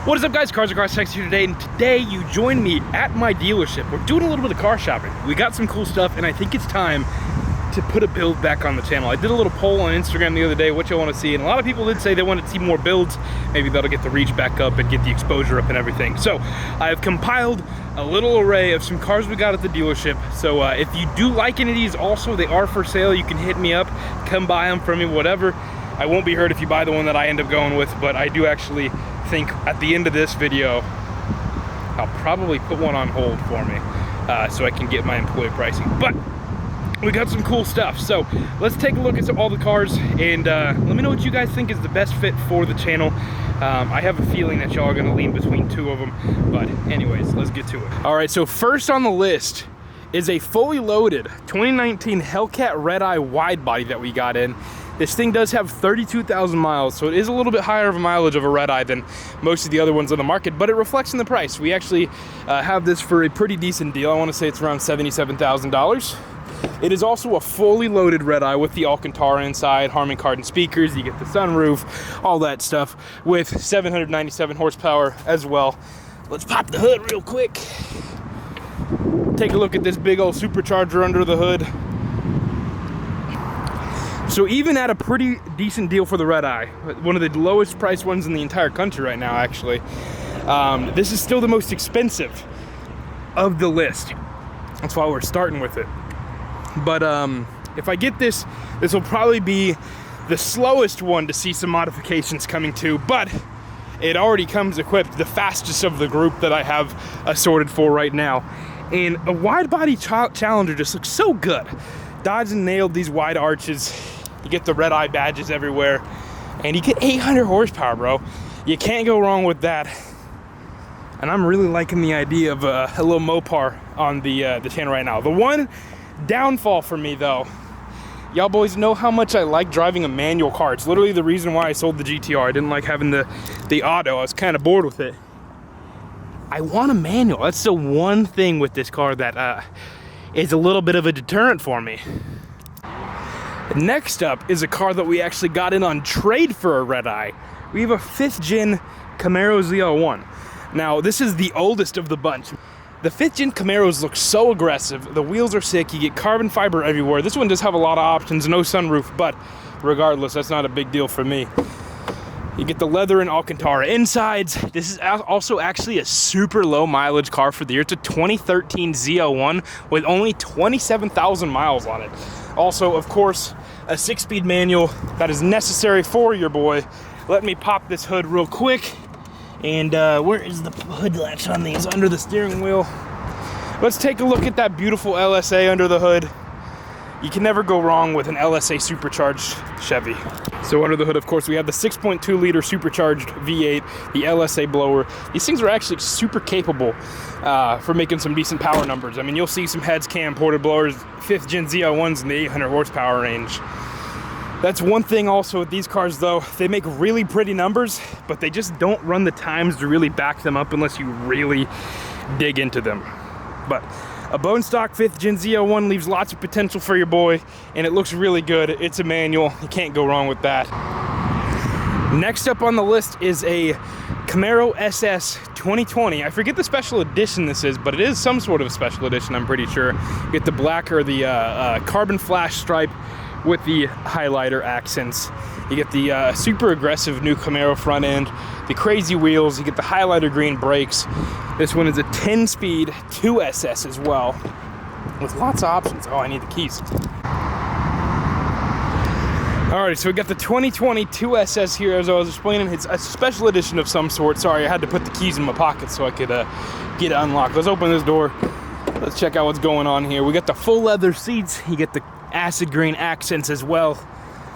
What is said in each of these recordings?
What is up, guys? Cars Across Texas here today, and today you join me at my dealership. We're doing a little bit of car shopping. We got some cool stuff, and I think it's time to put a build back on the channel. I did a little poll on Instagram the other day, what you want to see, and a lot of people did say they want to see more builds. Maybe that'll get the reach back up and get the exposure up and everything. So I've compiled a little array of some cars we got at the dealership. So if you do like any of these, also they are for sale. You can hit me up, come buy them for me, whatever. I won't be hurt if you buy the one that I end up going with, but I do actually think at the end of this video, I'll probably put one on hold for me so I can get my employee pricing. But we got some cool stuff. So let's take a look at all the cars and let me know what you guys think is the best fit for the channel. I have a feeling that y'all are gonna lean between two of them, but anyways, let's get to it. All right, so first on the list is a fully loaded 2019 Hellcat Redeye wide body that we got in. This thing does have 32,000 miles, so it is a little bit higher of a mileage of a Redeye than most of the other ones on the market, but it reflects in the price. We actually have this for a pretty decent deal. I want to say it's around $77,000. It is also a fully loaded Redeye with the Alcantara inside, Harman Kardon speakers, you get the sunroof, all that stuff, with 797 horsepower as well. Let's pop the hood real quick. Take a look at this big old supercharger under the hood. So even at a pretty decent deal for the Redeye, one of the lowest priced ones in the entire country right now actually, this is still the most expensive of the list. That's why we're starting with it. But if I get this, this will probably be the slowest one to see some modifications coming to, but it already comes equipped, the fastest of the group that I have assorted for right now. And a wide body Challenger just looks so good. Dodge and nailed these wide arches. You get the Redeye badges everywhere, and you get 800 horsepower, bro. You can't go wrong with that. And I'm really liking the idea of a little Mopar on the channel right now. The one downfall for me, though, y'all boys know how much I like driving a manual car. It's literally the reason why I sold the GTR. I didn't like having the auto. I was kind of bored with it. I want a manual. That's the one thing with this car that is a little bit of a deterrent for me. Next up is a car that we actually got in on trade for a Redeye. We have a 5th gen Camaro Z01. Now, this is the oldest of the bunch. The 5th gen Camaros look so aggressive. The wheels are sick. You get carbon fiber everywhere. This one does have a lot of options, no sunroof, but regardless, that's not a big deal for me. You get the leather and Alcantara insides. This is also actually a super low mileage car for the year. It's a 2013 Z01 with only 27,000 miles on it. Also, of course, a 6-speed manual that is necessary for your boy. Let me pop this hood real quick. And where is the hood latch on these? Under the steering wheel. Let's take a look at that beautiful LSA under the hood. You can never go wrong with an LSA supercharged Chevy. So under the hood, of course, we have the 6.2 liter supercharged V8, the LSA blower. These things are actually super capable for making some decent power numbers. I mean, you'll see some heads cam ported blowers, 5th gen Z01s in the 800 horsepower range. That's one thing also with these cars though, they make really pretty numbers, but they just don't run the times to really back them up unless you really dig into them. But a bone stock 5th gen Z01 leaves lots of potential for your boy, and it looks really good. It's a manual, you can't go wrong with that. Next up on the list is a Camaro SS 2020. I forget the special edition this is, but it is some sort of special edition, I'm pretty sure. You get the black or the carbon flash stripe with the highlighter accents. You get the super aggressive new Camaro front end, the crazy wheels, you get the highlighter green brakes. This one is a 10-speed 2SS as well, with lots of options. Oh, I need the keys. Alright, so we got the 2020 2SS here. As I was explaining, it's a special edition of some sort. Sorry, I had to put the keys in my pocket so I could get it unlocked. Let's open this door. Let's check out what's going on here. We got the full leather seats. You get the acid green accents as well.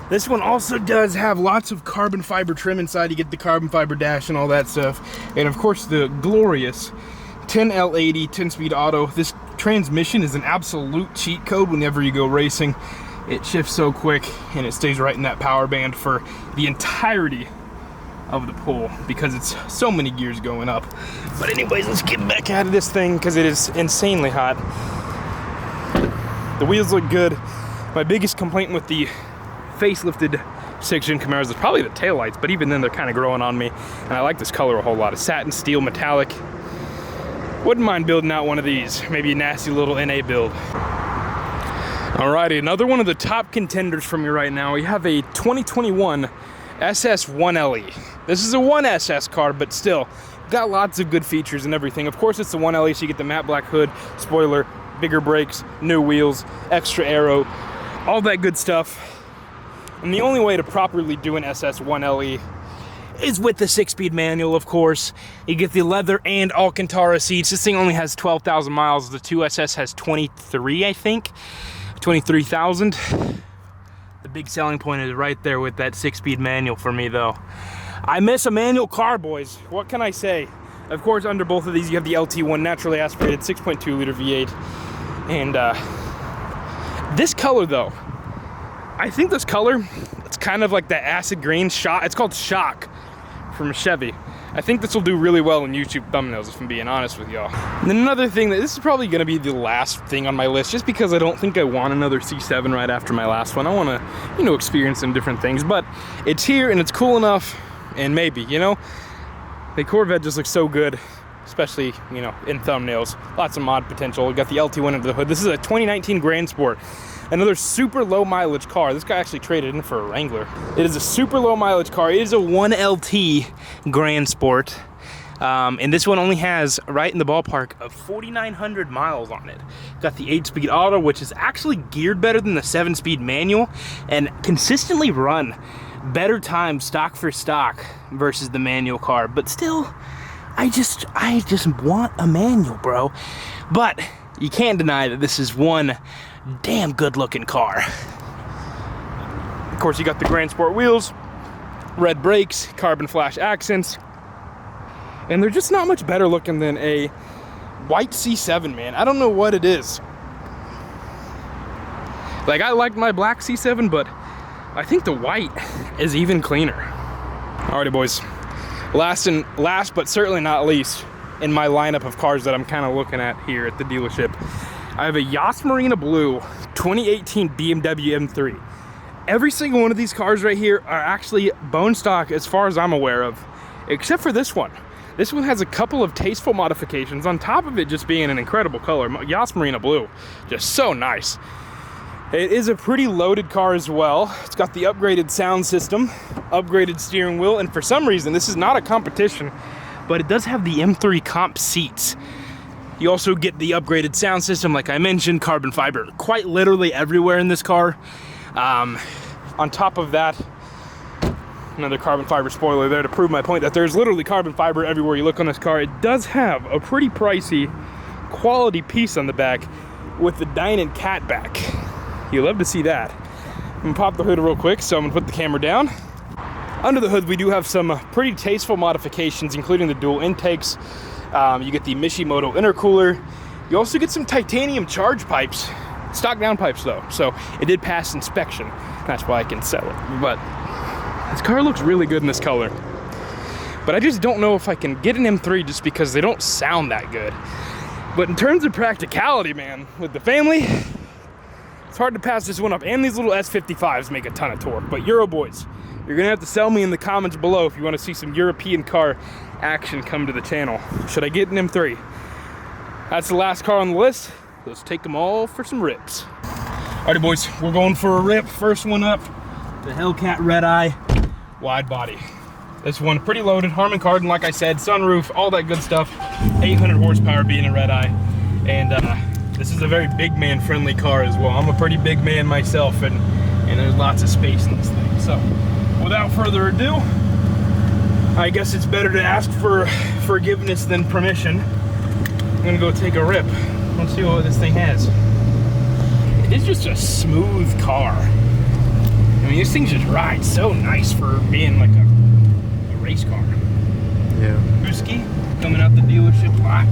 This one also does have lots of carbon fiber trim inside. You get the carbon fiber dash and all that stuff. And of course the glorious 10L80 10-speed auto. This transmission is an absolute cheat code whenever you go racing. It shifts so quick and it stays right in that power band for the entirety of the pull because it's so many gears going up. But anyways, let's get back out of this thing because it is insanely hot. The wheels look good. My biggest complaint with the facelifted 6th-gen Camaros is probably the taillights, but even then they're kind of growing on me. And I like this color a whole lot. A satin steel metallic. Wouldn't mind building out one of these. Maybe a nasty little NA build. Alrighty, another one of the top contenders for me right now. We have a 2021 SS 1LE. This is a 1SS car, but still got lots of good features and everything. Of course, it's the 1LE, so you get the matte black hood, spoiler, bigger brakes, new wheels, extra aero, all that good stuff. And the only way to properly do an SS 1LE is with the 6-speed manual, of course. You get the leather and Alcantara seats. This thing only has 12,000 miles. The 2SS has 23, I think. 23,000. The big selling point is right there with that 6-speed manual for me, though. I miss a manual car, boys. What can I say? Of course, under both of these, you have the LT1 naturally aspirated 6.2 liter V8. And this color, though, I think this color, it's kind of like that acid green shot. It's called Shock from Chevy. I think this will do really well in YouTube thumbnails, if I'm being honest with y'all. And then another thing, that this is probably gonna be the last thing on my list, just because I don't think I want another C7 right after my last one. I wanna, you know, experience some different things, but it's here and it's cool enough, and maybe, you know, the Corvette just looks so good, especially, you know, in thumbnails. Lots of mod potential. We got the LT1 under the hood. This is a 2019 Grand Sport. Another super low mileage car. This guy actually traded in for a Wrangler. It is a super low mileage car. It is a 1LT Grand Sport. And this one only has, right in the ballpark, of 4,900 miles on it. Got the 8-speed auto, which is actually geared better than the 7-speed manual, and consistently run better time stock for stock versus the manual car. But still, I just want a manual, bro. But you can't deny that this is one damn good looking car. Of course, you got the Grand Sport wheels, red brakes, carbon flash accents, and they're just not much better looking than a white C7, man. I don't know what it is. Like, I liked my black C7, but I think the white is even cleaner. Alrighty, boys. Last but certainly not least, in my lineup of cars that I'm kind of looking at here at the dealership, I have a Yas Marina Blue 2018 BMW M3. Every single one of these cars right here are actually bone stock as far as I'm aware of, except for this one. This one has a couple of tasteful modifications on top of it just being an incredible color. Yas Marina Blue, just so nice. It is a pretty loaded car as well. It's got the upgraded sound system, upgraded steering wheel, and for some reason, this is not a competition, but it does have the M3 comp seats. You also get the upgraded sound system, like I mentioned, carbon fiber quite literally everywhere in this car. On top of that, another carbon fiber spoiler there to prove my point that there's literally carbon fiber everywhere you look on this car. It does have a pretty pricey quality piece on the back with the Dynan cat back. You love to see that. I'm gonna pop the hood real quick, so I'm gonna put the camera down. Under the hood, we do have some pretty tasteful modifications, including the dual intakes. You get the Mishimoto intercooler. You also get some titanium charge pipes, stock down pipes though, so it did pass inspection. That's why I can sell it. But this car looks really good in this color. But I just don't know if I can get an M3 just because they don't sound that good. But in terms of practicality, man, with the family, it's hard to pass this one up. And these little S55s make a ton of torque. But Euro boys, you're gonna have to sell me in the comments below if you want to see some European car action come to the channel. Should I get an M3? That's the last car on the list. Let's take them all for some rips. Alrighty, boys, we're going for a rip. First one up, the Hellcat Redeye wide body. This one pretty loaded, Harman Kardon, like I said, sunroof, all that good stuff. 800 horsepower being a Redeye, and this is a very big man friendly car as well. I'm a pretty big man myself, and there's lots of space in this thing. So without further ado, I guess it's better to ask for forgiveness than permission. I'm gonna go take a rip. Let's see what this thing has. It's just a smooth car. I mean, this thing just rides so nice for being like a race car. Yeah. Brewski coming out the dealership lot.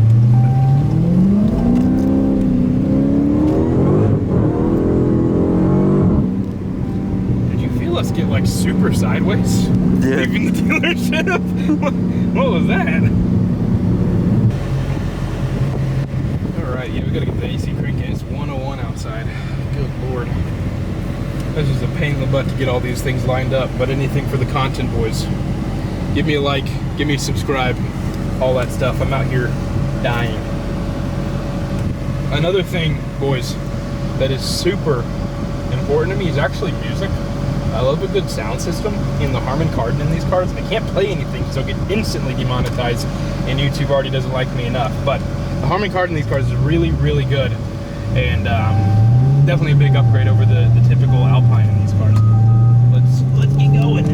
Did you feel us get like super sideways? Yeah. Leaving the dealership? What was that? Alright, yeah, we gotta get the AC cranked. It's 101 outside. Good lord. This is a pain in the butt to get all these things lined up, but anything for the content, boys. Give me a like, give me a subscribe, all that stuff. I'm out here dying. Another thing, boys, that is super important to me is actually music. I love a good sound system in the Harman Kardon in these cars. I can't play anything, so I get instantly demonetized, and YouTube already doesn't like me enough. But the Harman Kardon in these cars is really, really good, and definitely a big upgrade over the typical Alpine in these cars. Let's get going.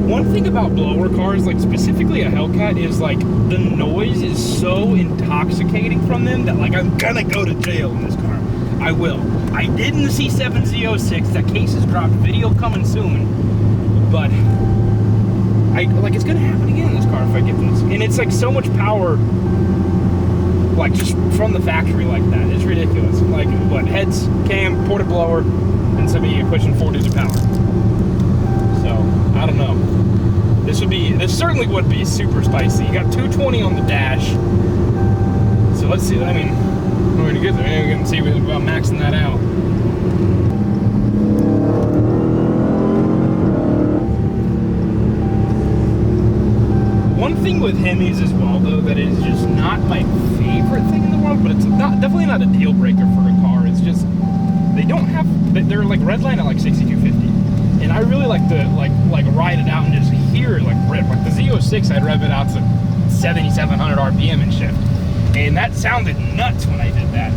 One thing about blower cars, like specifically a Hellcat, is like the noise is so intoxicating from them that like I'm gonna go to jail in this car. I will. I did in the C7 Z06. That case is dropped. Video coming soon. But it's gonna happen again in this car if I get this. And it's like so much power, like just from the factory like that. It's ridiculous. Like what, heads, cam, ported blower, and somebody pushing 40 to power. So I don't know. This certainly would be super spicy. You got 220 on the dash. So let's see. I mean, we're gonna get there. We're gonna see about maxing that out. One thing with Hemis as well, though, that is just not my favorite thing in the world, but it's definitely not a deal breaker for a car. It's just they're like redline at like 6250. And I really like to like ride it out and just hear it like rip. Like the Z06, I'd rev it out to 7,700 RPM and shit, and that sounded nuts when I did that.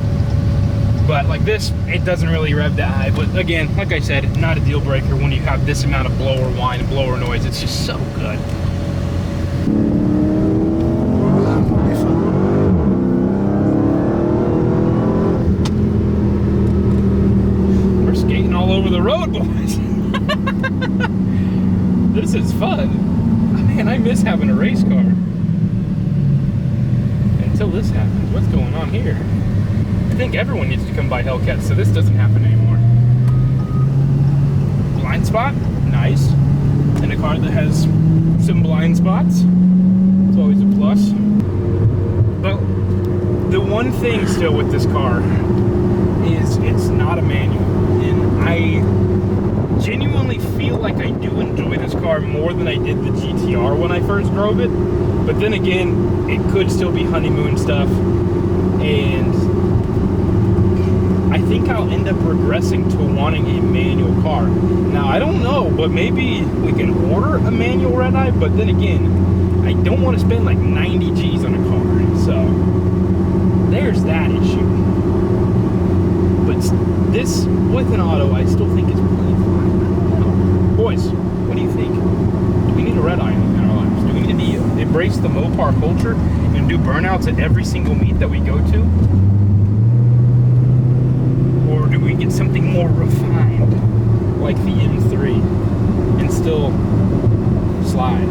But like this, it doesn't really rev that high. But again, like I said, not a deal breaker when you have this amount of blower whine and blower noise. It's just so good. We're skating all over the road, boys. This is fun. Man, I miss having a race car. Until this happens. What's going on here? I think everyone needs to come buy Hellcats so this doesn't happen anymore. Blind spot, nice. And a car that has some blind spots. It's always a plus. But the one thing still with this car is it's not a manual. And I genuinely feel like I do enjoy this car more than I did the GTR when I first drove it. But then again, it could still be honeymoon stuff, and I think I'll end up regressing to wanting a manual car. Now, I don't know, but maybe we can order a manual Redeye, but then again, I don't want to spend like 90 G's on a car, so there's that issue. But this, with an auto, I still think it's pretty fine. Boys, what do you think? Do we need a Redeye in our lives? Do we need to embrace the Mopar culture and do burnouts at every single meet that we go to? Or do we get something more refined, like the M3, and still slide?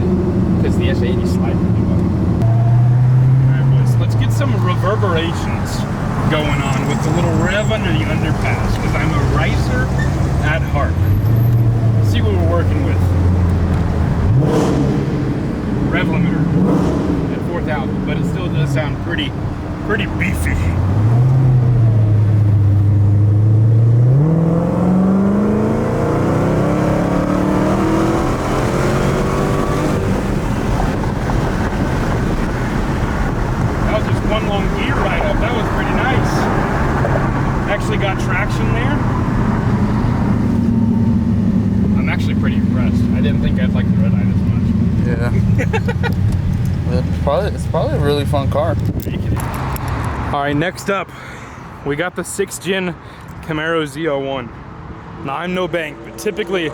Because the S80 slides really well. Alright, boys, let's get some reverberations going on with the little rev under the underpass, because I'm a racer at heart. See what we're working with. Rev limiter at 4,000, but it still does sound pretty beefy. That was just one long gear ride up. That was pretty nice. Actually got traction there. I'm actually pretty impressed. I didn't think I'd like the Redeye this much. Yeah. It's probably a really fun car. All right, next up, we got the 6th gen Camaro Z01. Now, I'm no bank, but typically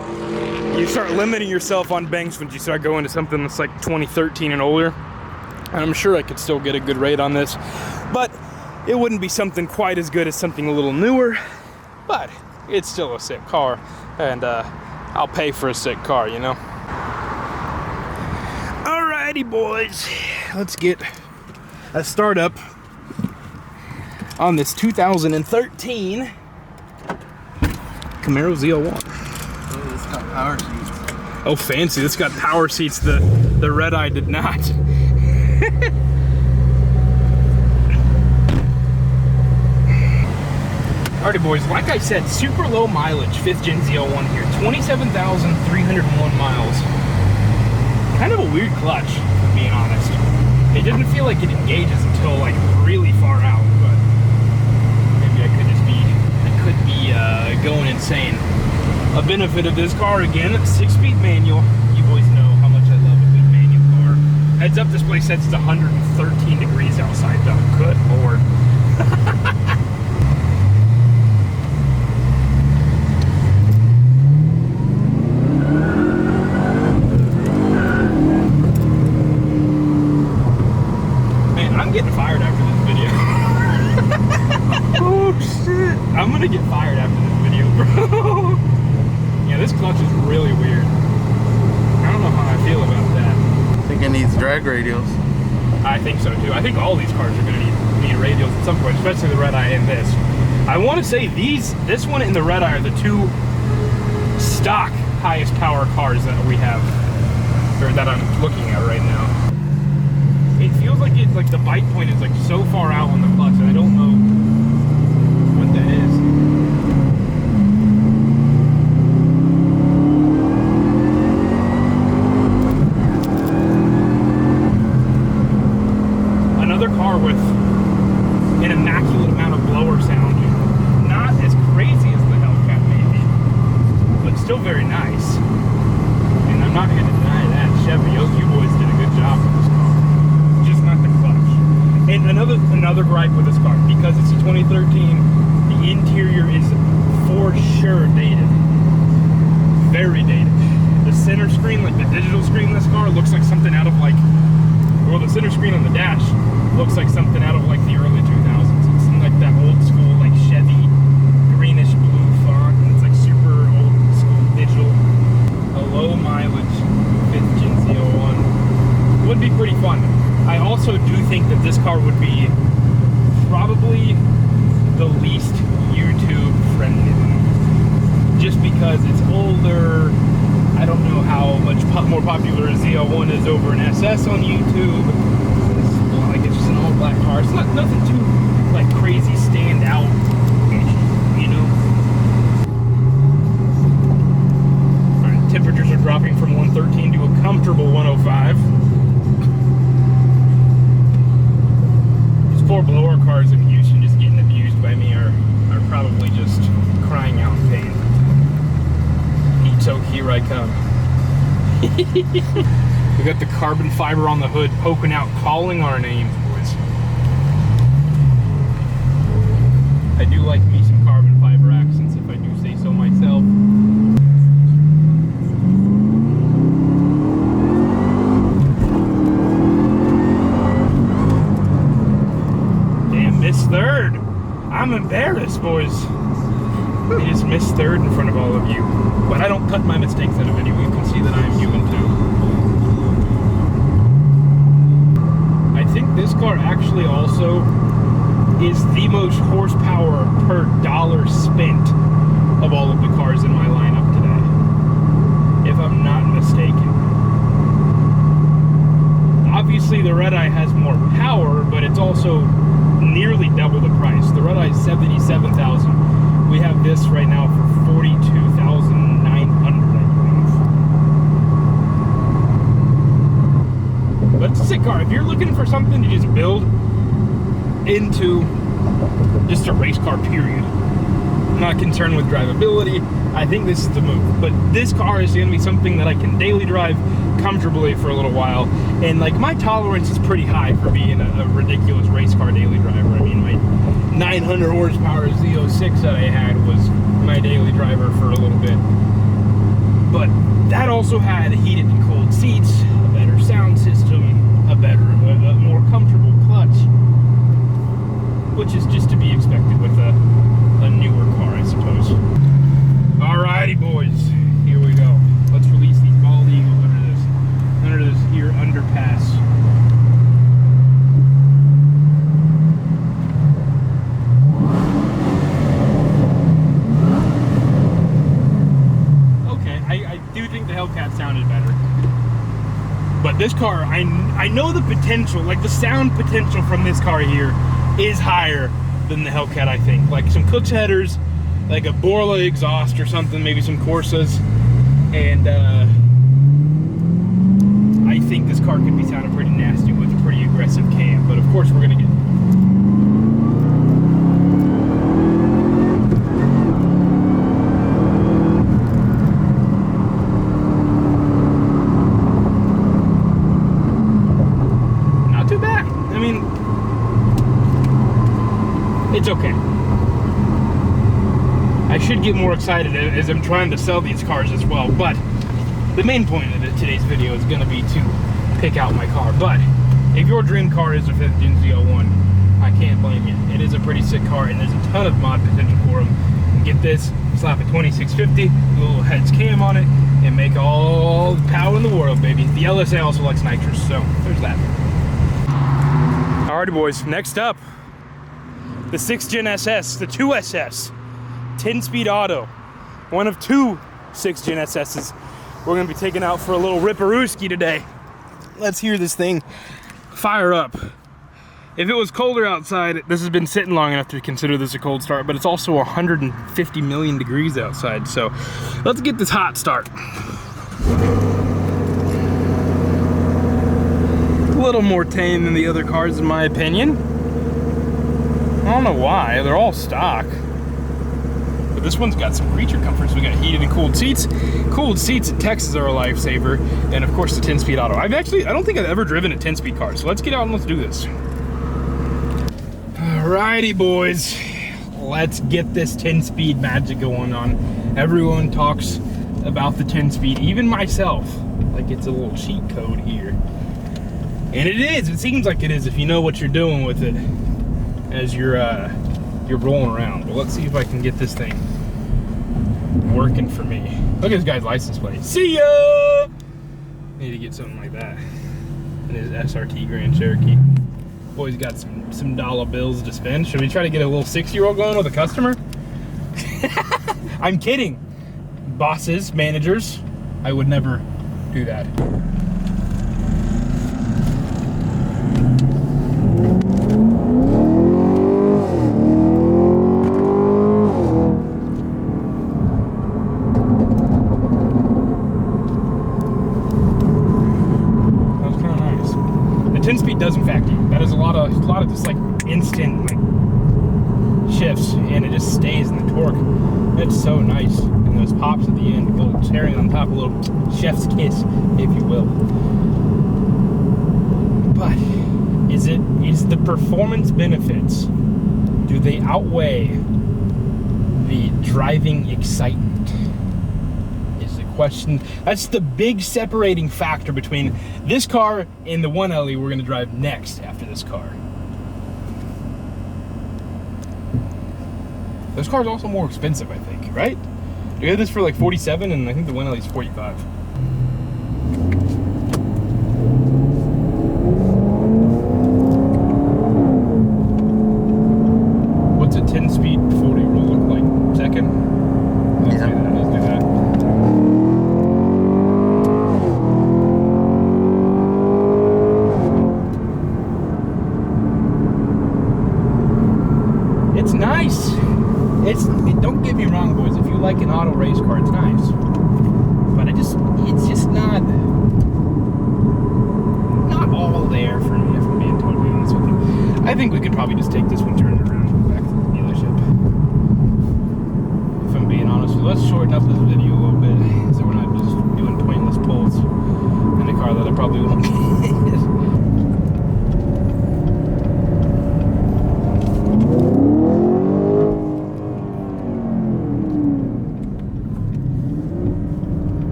you start limiting yourself on banks when you start going to something that's like 2013 and older. And I'm sure I could still get a good rate on this, but it wouldn't be something quite as good as something a little newer, but it's still a sick car, and I'll pay for a sick car, you know? Alrighty, boys, let's get a startup on this 2013 Camaro Z01. Oh, it's got power seats. Oh, fancy, this got power seats. The Redeye did not. Alrighty boys, like I said, super low mileage 5th gen Z01 here, 27,301 miles. Kind of a weird clutch, if being honest. It doesn't feel like it engages until like really far out, but maybe I could be going insane. A benefit of this car, again, 6-speed manual. You boys know how much I love a good manual car. Heads up, this place sets to 113 degrees outside though. Good lord. Getting fired after this video. Oh shit. I'm gonna get fired after this video, bro. Yeah, this clutch is really weird. I don't know how I feel about that. I think it needs drag radials. I think so too. I think all these cars are gonna need radials at some point, especially the Redeye and this. I wanna say this one and the Redeye are the two stock highest power cars that we have, or that I'm looking at right now. It feels like the bite point is like so far out on the clutch, and I don't know what that is. Another car with an immaculate amount of blower sound. Not as crazy as the Hellcat maybe, but still very nice. And I'm not going to deny that. Chevy, you boys did a good job with this car. Not the clutch. And another gripe with this car, because it's a 2013, the interior is for sure dated. Very dated. The center screen, like the digital screen in this car, looks like something out of like, well, the center screen on the dash looks like something out of like the early 2000s. It's in like that old school like Chevy greenish blue font, and it's like super old school digital. A low mileage 5th gen Z01 would be pretty fun. I also do think that this car would be probably the least YouTube friendly, just because it's older. I don't know how much more popular a Z01 is over an SS on YouTube. It's just an all black car. It's not nothing too like crazy stand out, you know. All right, temperatures are dropping from 113 to a comfortable 105. 4 blower cars in Houston just getting abused by me are probably just crying out in pain. Heat soak, here I come. We got the carbon fiber on the hood poking out, calling our names, boys. I do like me some carbon fiber accents, if I do say so myself. Missed third. I'm embarrassed, boys. I just missed third in front of all of you. But I don't cut my mistakes out of video. You can see that I am human too. I think this car actually also is the most horsepower per dollar spent of all of the cars in my lineup today, if I'm not mistaken. Obviously the Redeye has more power, but it's also nearly double the price. The Redeye is $77,000. We have this right now for $42,900, I believe. But it's a sick car. If you're looking for something to just build into just a race car, period, I'm not concerned with drivability, I think this is the move. But this car is going to be something that I can daily drive comfortably for a little while, and like my tolerance is pretty high for being a ridiculous race car daily driver. I mean, my 900 horsepower Z06 that I had was my daily driver for a little bit, but that also had heated and cold seats, a better sound system, a more comfortable clutch, which is just to be expected with a newer car, I suppose. Alrighty boys, here we go. Let's release these bald eagles under this here underpass. Okay, I do think the Hellcat sounded better. But this car, I know the potential, like the sound potential from this car here is higher than the Hellcat, I think. Like some Cook's headers, like a Borla exhaust or something, maybe some Corsas. And I think this car could be sounding pretty nasty with a pretty aggressive cam. But of course we're gonna get... Not too bad. I mean, it's okay. I should get more excited as I'm trying to sell these cars as well, but the main point of today's video is going to be to pick out my car. But if your dream car is a 5th Gen Z01, I can't blame you. It is a pretty sick car, and there's a ton of mod potential for them. Get this, slap a 2650, a little heads cam on it, and make all the power in the world, baby. The LSA also likes nitrous, so there's that. Alrighty, boys. Next up, the 6th Gen SS, the 2SS. 10-speed auto, one of 2 6th Gen SS's. We're gonna be taking out for a little ripperooski today. Let's hear this thing fire up. If it was colder outside, this has been sitting long enough to consider this a cold start, but it's also 150 million degrees outside, so let's get this hot start. A little more tame than the other cars in my opinion. I don't know why, they're all stock. This one's got some creature comforts. We got heated and cooled seats. Cooled seats in Texas are a lifesaver. And of course the 10-speed auto. I don't think I've ever driven a 10-speed car. So let's get out and let's do this. Alrighty, boys. Let's get this 10-speed magic going on. Everyone talks about the 10-speed, even myself. Like it's a little cheat code here. And it is. It seems like it is if you know what you're doing with it as you're rolling around. But let's see if I can get this thing working for me. Look at this guy's license plate. See ya! Need to get something like that. And his SRT Grand Cherokee. Boy's got some dollar bills to spend. Should we try to get a little 6-year-old going with a customer? I'm kidding. Bosses, managers, I would never do that. Does in fact that is a lot of just like instant like shifts, and it just stays in the torque. It's so nice, and those pops at the end, a little cherry on top, a little chef's kiss, if you will. But is the performance benefits, do they outweigh the driving excitement? Question. That's the big separating factor between this car and the 1LE we're going to drive next after this car. This car is also more expensive, I think, right? We had this for like 47, and I think the 1LE is 45. What's a 10-speed 40 roll look like? Second? Let's do that. Let's do that. It's nice. Don't get me wrong, boys. If you like an auto race car, it's nice. But it's just not all there for me, if I'm being totally honest with you. I think we could probably just take this one, turn it around, and go back to the dealership. If I'm being honest with you, let's shorten up this video a little bit so we're not just doing pointless pulls in a car that I probably won't get.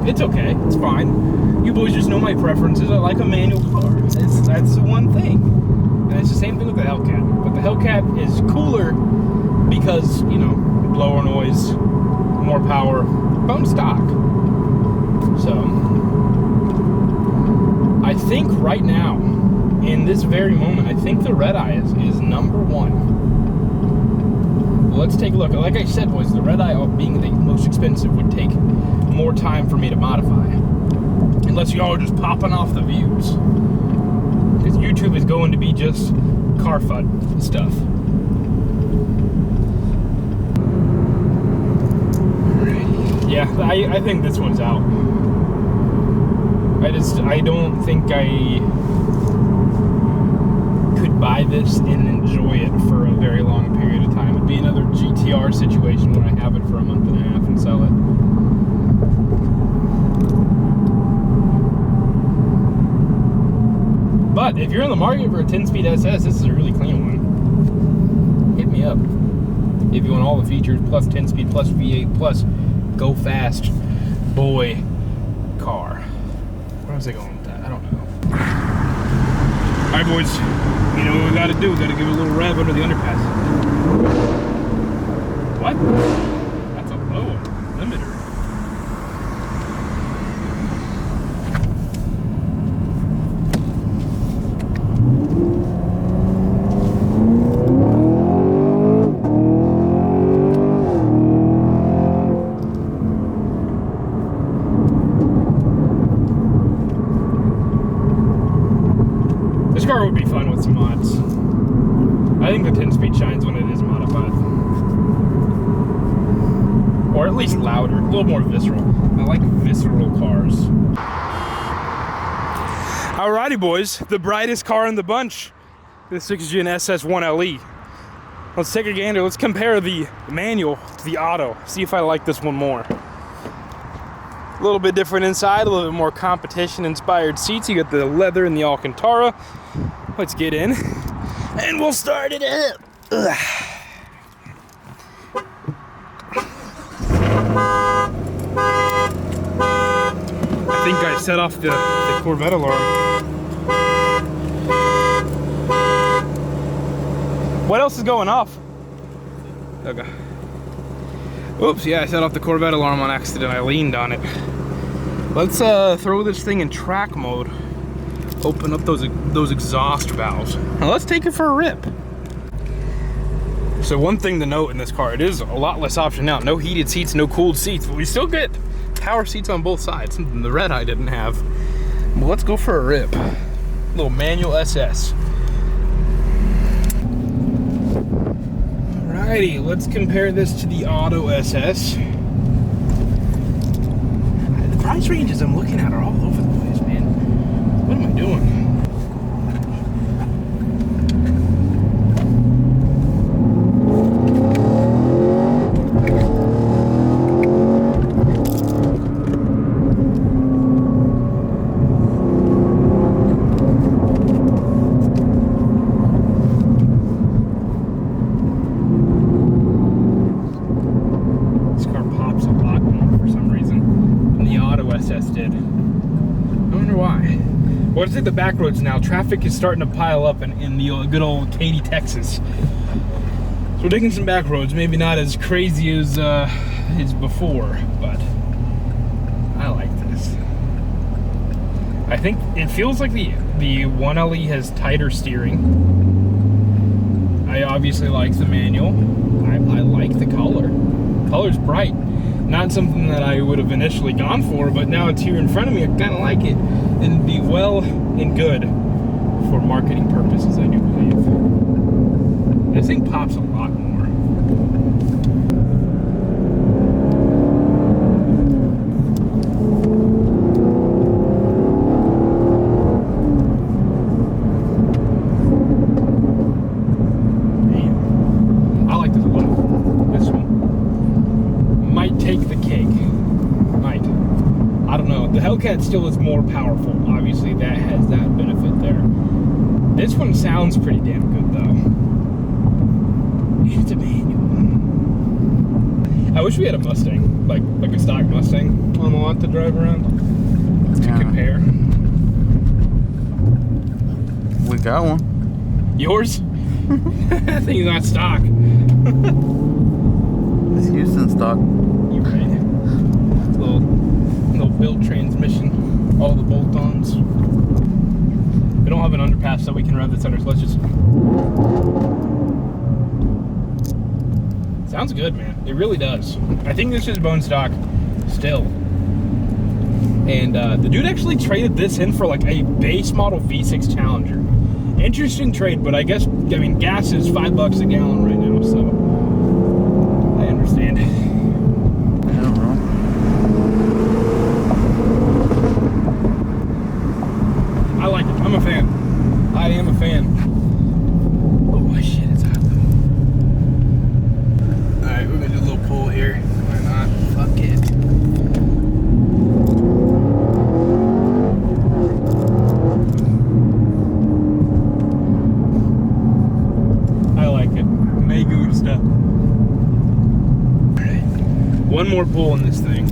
It's okay, it's fine. You boys just know my preferences. I like a manual car. That's the one thing. And it's the same thing with the Hellcat. But the Hellcat is cooler because, you know, lower noise, more power, bone stock. So, I think right now, in this very moment, I think the Redeye is number one. Well, let's take a look. Like I said, boys, the Redeye, being the most expensive, would take more time for me to modify. Unless y'all are just popping off the views. Because YouTube is going to be just car fun stuff. Yeah, I think this one's out. I don't think I could buy this and enjoy it for a very long period of time. It'd be another GTR situation where I have it for a month and a half and sell it. But if you're in the market for a 10-speed SS, this is a really clean one. Hit me up. If you want all the features, plus 10-speed, plus V8, plus go fast boy car. Where was I going with that? I don't know. Alright, boys. You know what we gotta do? We gotta give it a little rev under the underpass. What? That's a low limiter. This car would be fun with some mods. I think the 10-speed shines when it is modified. Or at least louder, a little more visceral. I like visceral cars. Alrighty, boys, the brightest car in the bunch, the 6-gen SS1 LE. Let's take a gander. Let's compare the manual to the auto. See if I like this one more. A little bit different inside, a little bit more competition-inspired seats. You got the leather and the Alcantara. Let's get in, and we'll start it up. Ugh. I think I set off the Corvette alarm. What else is going off? Okay. Oops, yeah, I set off the Corvette alarm on accident. I leaned on it. Let's throw this thing in track mode. Open up those exhaust valves. Now let's take it for a rip. So one thing to note in this car, it is a lot less option now. No heated seats, no cooled seats, but we still get power seats on both sides, something the Redeye didn't have. Well, let's go for a rip. Little manual SS. Alrighty, let's compare this to the Auto SS. The price ranges I'm looking at are all over the place, man. What am I doing? Well, it's like the back roads now. Traffic is starting to pile up in the good old Katy, Texas. So we're taking some back roads. Maybe not as crazy as before, but I like this. I think it feels like the 1LE has tighter steering. I obviously like the manual. I like the color. Color's bright. Not something that I would have initially gone for, but now it's here in front of me. I kind of like it. And be well and good for marketing purposes, I do believe. This thing pops a lot more. Man, I like this one. This one might take the cake. Might. I don't know. The Hellcat still is more powerful. Obviously, that has that benefit there. This one sounds pretty damn good, though. It's a manual. I wish we had a Mustang, like a stock Mustang on the lot to drive around to compare. We got one. Yours? That thing's not stock. It's Houston stock. You're right. Little built transmission, all the bolt-ons. We don't have an underpass so we can rev this under, so let's just... Sounds good, man. It really does. I think this is bone stock still. And the dude actually traded this in for like a base model V6 Challenger. Interesting trade, but I guess, I mean, gas is $5 a gallon right now, so I understand. I like it. I'm a fan. I am a fan. Oh shit, it's hot though. Alright, we're gonna do a little pull here. Why not? Fuck it. One more pull in this thing.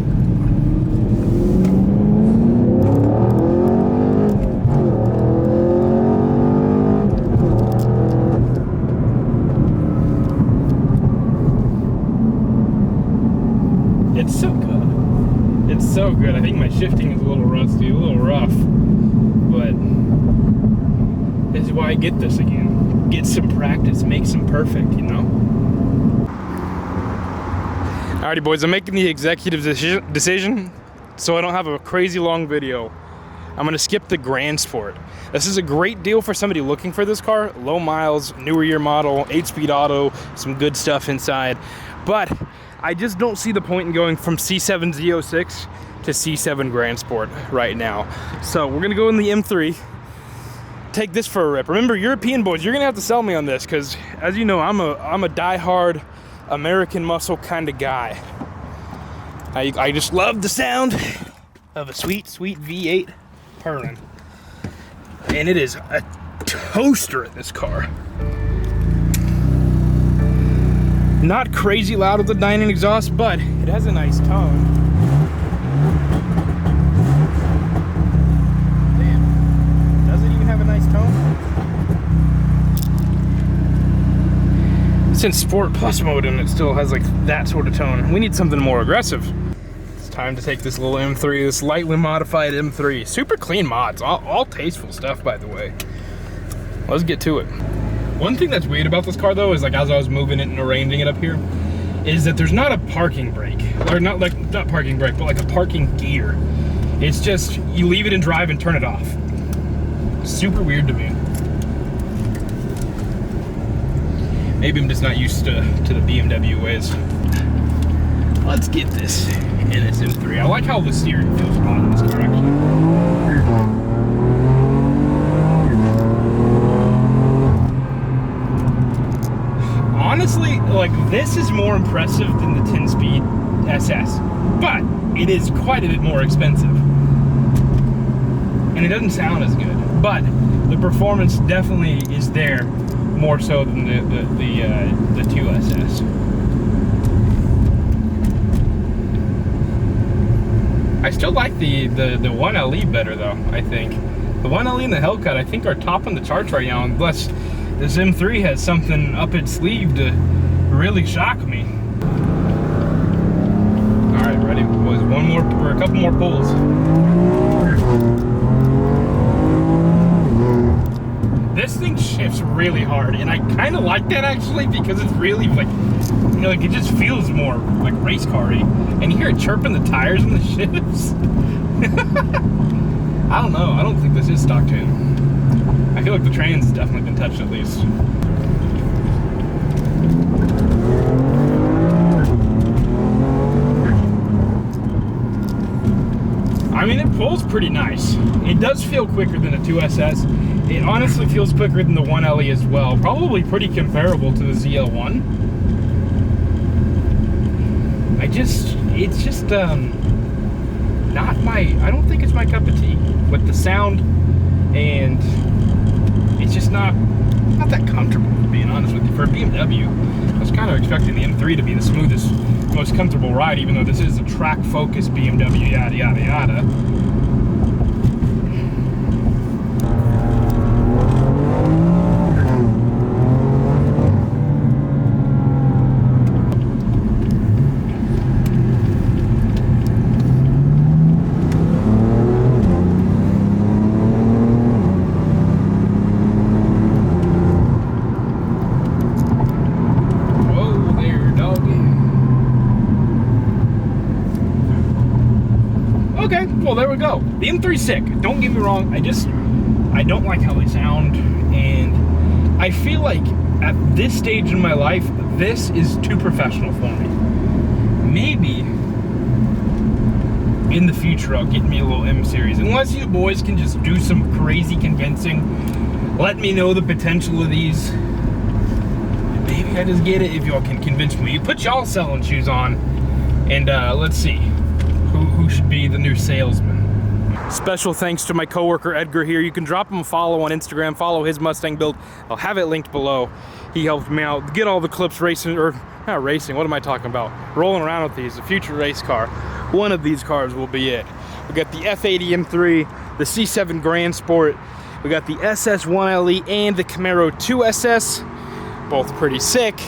It's so good. It's so good. I think my shifting is a little rusty, a little rough, but this is why I get this again. Get some practice, make some perfect, you know? Alrighty boys, I'm making the executive decision so I don't have a crazy long video. I'm gonna skip the Grand Sport. This is a great deal for somebody looking for this car. Low miles, newer year model, 8-speed auto, some good stuff inside. But I just don't see the point in going from C7 Z06 to C7 Grand Sport right now. So we're gonna go in the M3, take this for a rip. Remember, European boys, you're gonna have to sell me on this because as you know, I'm a die-hard American muscle kind of guy. I just love the sound of a sweet, sweet V8 purring. And it is a toaster in this car. Not crazy loud with the dyning exhaust, but it has a nice tone. Damn. Does it even have a nice tone? It's in Sport Plus mode and it still has like that sort of tone. We need something more aggressive. It's time to take this little M3, this lightly modified M3. Super clean mods, all tasteful stuff, by the way. Let's get to it. One thing that's weird about this car though is like as I was moving it and arranging it up here, is that there's not a parking brake. Or not parking brake, but like a parking gear. It's just, you leave it in drive and turn it off. Super weird to me. Maybe I'm just not used to the BMW ways. Let's get this in its M3. I like how the steering feels hot in this car, actually. Honestly, like, this is more impressive than the 10-speed SS, but it is quite a bit more expensive. And it doesn't sound as good, but the performance definitely is there. More so than the 2SS. I still like the 1LE better though, I think. The 1LE and the Hellcat I think are top on the charts right now, unless this M3 has something up its sleeve to really shock me. Alright, ready? Was one more or a couple more pulls. This thing shifts really hard, and I kind of like that actually because it's really like, you know, like it just feels more like race car-y. And you hear it chirping the tires and the shifts. I don't know. I don't think this is stock tune. I feel like the trans has definitely been touched at least. I mean, it pulls pretty nice. It does feel quicker than a 2SS. It honestly feels quicker than the 1LE as well. Probably pretty comparable to the Z01. It's just not I don't think it's my cup of tea with the sound, and it's just not that comfortable, to be honest with you. For a BMW, I was kind of expecting the M3 to be the smoothest, most comfortable ride, even though this is a track-focused BMW, yada, yada, yada. The M3's sick, don't get me wrong. I don't like how they sound, and I feel like at this stage in my life, this is too professional for me. Maybe in the future I'll get me a little M series. Unless you boys can just do some crazy convincing, let me know the potential of these. Maybe I just get it if y'all can convince me. You put y'all selling shoes on, and let's see who should be the new salesman. Special thanks to my coworker Edgar here. You can drop him a follow on Instagram, follow his Mustang build. I'll have it linked below. He helped me out get all the clips racing, or not racing, what am I talking about? Rolling around with these, a future race car. One of these cars will be it. We got the F80 M3, the C7 Grand Sport, we got the SS1 LE and the Camaro 2 SS, both pretty sick.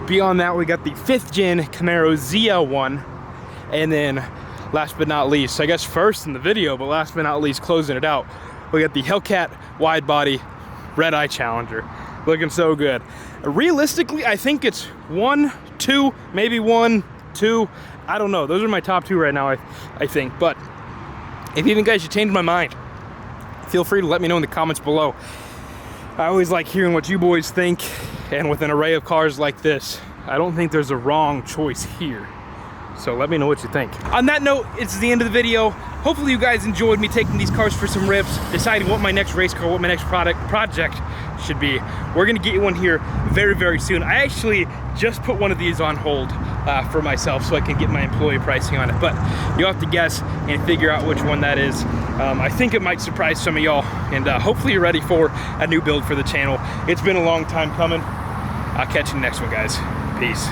Beyond that, we got the 5th gen Camaro Z01, and then last but not least, I guess first in the video, but last but not least, closing it out, we got the Hellcat wide body Redeye Challenger. Looking so good. Realistically, I think it's 1, 2, maybe 1, 2. I don't know. Those are my top 2 right now, I think. But if even guys, you changed my mind, feel free to let me know in the comments below. I always like hearing what you boys think, and with an array of cars like this, I don't think there's a wrong choice here. So let me know what you think. On that note, it's the end of the video. Hopefully you guys enjoyed me taking these cars for some rips, deciding what my next race car, what my next project should be. We're gonna get you one here very, very soon. I actually just put one of these on hold for myself so I can get my employee pricing on it. But you'll have to guess and figure out which one that is. I think it might surprise some of y'all, and hopefully you're ready for a new build for the channel. It's been a long time coming. I'll catch you in the next one, guys. Peace.